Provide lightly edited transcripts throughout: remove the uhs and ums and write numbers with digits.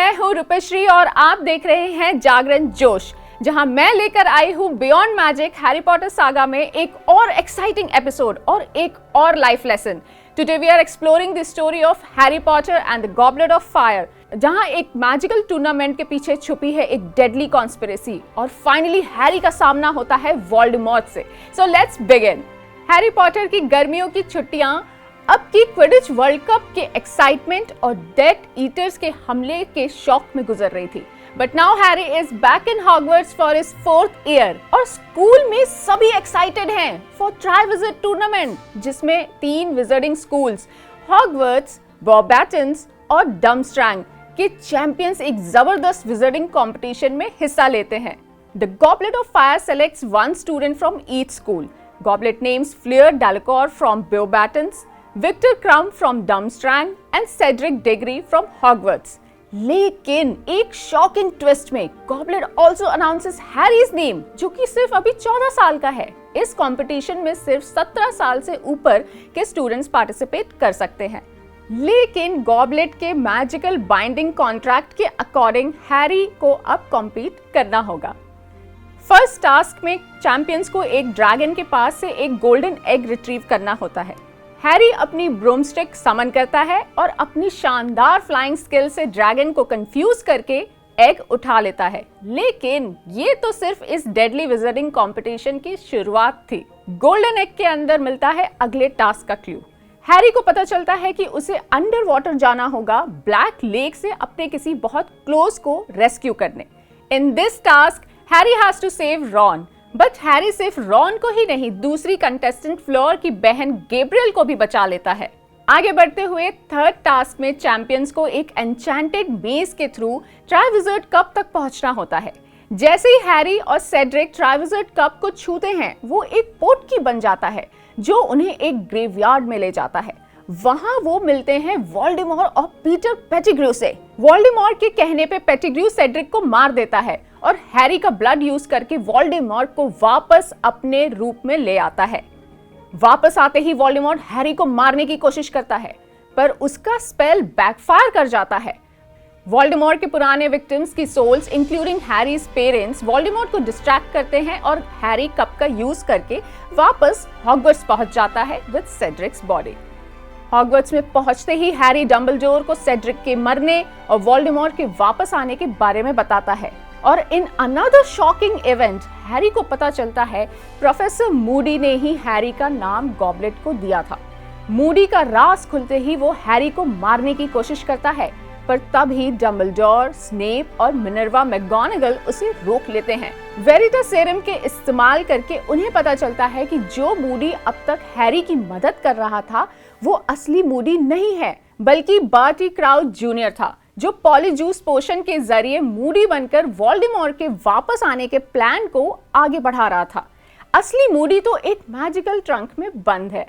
मैं हूँ रूपश्री और आप देख रहे हैं जागरण जोश, जहां मैं लेकर आई हूँ beyond magic Harry Potter saga में एक और एक्साइटिंग एपिसोड और एक और life lesson. Today we are exploring the story of Harry Potter and the goblet of fire, जहां एक मैजिकल टूर्नामेंट के पीछे छुपी है एक डेडली कॉन्स्पिरेसी और फाइनली हैरी का सामना होता है वोल्डेमॉर्ट से। So let's begin. Harry Potter की गर्मियों की छुट्टियां अब की क्विडिच वर्ल्ड कप के एक्साइटमेंट और डेथ ईटर्स के हमले के शौक में गुजर रही थी। But now Harry is back in Hogwarts for his 4th year और स्कूल में सभी एक्साइटेड हैं फॉर ट्राइविजिट टूर्नामेंट, जिसमें 3 विजिटिंग स्कूल्स हॉगवर्ट्स, बॉबैटन्स और डर्मस्ट्रैंग के चैंपियंस एक जबरदस्त विजिटिंग कंपटीशन में हिस्सा लेते हैं। The goblet of fire selects 1 student from each school. Goblet names Fleur Delacour from Beauxbatons, Victor Crumb from Durmstrang and Cedric Diggory from Hogwarts. लेकिन एक शॉकिंग ट्विस्ट में Goblet also announces Harry's name, जो कि सिर्फ अभी 14 साल का है। इस कंपटीशन में सिर्फ 17 साल से ऊपर के स्टूडेंट्स पार्टिसिपेट कर सकते हैं। लेकिन गॉबलेट के मैजिकल बाइंडिंग कॉन्ट्रैक्ट के अकॉर्डिंग हैरी को अब कॉम्पीट करना होगा। फर्स्ट टास्क में चैंपियंस को एक ड्रैगन के पास से एक गोल्डन एग रिट्रीव करना होता है। हैरी अपनी ब्रूमस्टिक समन करता है और अपनी शानदार फ्लाइंग स्किल से ड्रैगन को कंफ्यूज करके एग उठा लेता है। लेकिन ये तो सिर्फ इस डेडली विजिटिंग कंपटीशन की शुरुआत थी। गोल्डन एग के अंदर मिलता है अगले टास्क का क्लू। हैरी को पता चलता है कि उसे अंडर वाटर जाना होगा ब्लैक लेक से अपने किसी बहुत क्लोज को रेस्क्यू करने। In this task Harry has to save Ron, but Harry सिर्फ रॉन को ही नहीं, दूसरी कंटेस्टेंट फ्लोर की बहन गैब्रियल को भी बचा लेता है। आगे बढ़ते हुए 3rd टास्क में चैंपियंस को एक एन्चेंटेड मेज के थ्रू ट्राइविजिट कप तक पहुंचना होता है। जैसे ही हैरी और सेड्रिक ट्राइविजिट कप को छूते हैं, वो एक पोटकी बन जाता है जो उन्हें एक ग्रेवयार्ड में ले जाता है। वहां वो मिलते हैं वोल्डेमॉर्ट और पीटर पेटिग्रू से। वोल्डेमॉर्ट के कहने पे पेटिग्रू सेड्रिक को मार देता है और हैरी का ब्लड यूज करके वोल्डेमॉर्ट को वापस अपने रूप में ले आता है। वापस आते ही वोल्डेमॉर्ट हैरी को मारने की कोशिश करता है, पर उसका स्पेल बैकफायर कर जाता है। वोल्डेमॉर्ट के पुराने विक्टिम्स की souls including Harry's parents Voldemort को डिस्ट्रैक्ट करते हैं और हैरी कप का यूज करके वापस हॉगवर्ट्स पहुंच जाता है विद सेड्रिक्स बॉडी। हॉगवर्ट्स में पहुंचते ही हैरी डंबलडोर को सेड्रिक के मरने और वोल्डेमॉर्ट के वापस आने के बारे में बताता है। और in another shocking event Harry को पता चलता है प्रोफेसर मूडी ने ही हैरी का नाम गॉबलेट को दिया था। मूडी का राज खुलते ही वो हैरी को मारने की कोशिश करता है, पर तभी डंबलडोर, स्नेप और मिनर्वा मैगोनागल उसे रोक लेते हैं। वेरिटासेरम के इस्तेमाल करके उन्हें पता चलता है कि जो मूडी अब तक हैरी की मदद कर रहा था वो असली मूडी नहीं है, बल्कि बार्टी क्राउच जूनियर था, जो पॉलीजूस पोशन के जरिए मूडी बनकर वोल्डेमॉर्ट के वापस आने के प्लान को आगे बढ़ा रहा था। असली मूडी तो एक मैजिकल ट्रंक में बंद है।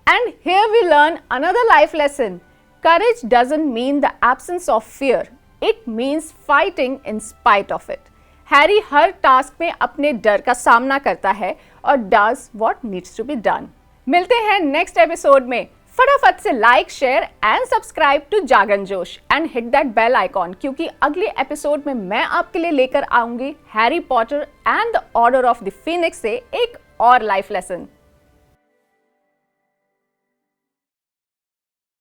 And here we learn another life lesson. Courage doesn't mean the absence of fear. It means fighting in spite of it. Harry her task में अपने डर का सामना करता है और does what needs to be done. मिलते हैं नेक्स्ट एपिसोड में। फटाफट से like, share and subscribe to Jagran Josh and hit that bell icon, क्योंकि अगले एपिसोड में मैं आपके लिए लेकर आऊंगी Harry Potter and the Order of the Phoenix से एक और लाइफ लेसन।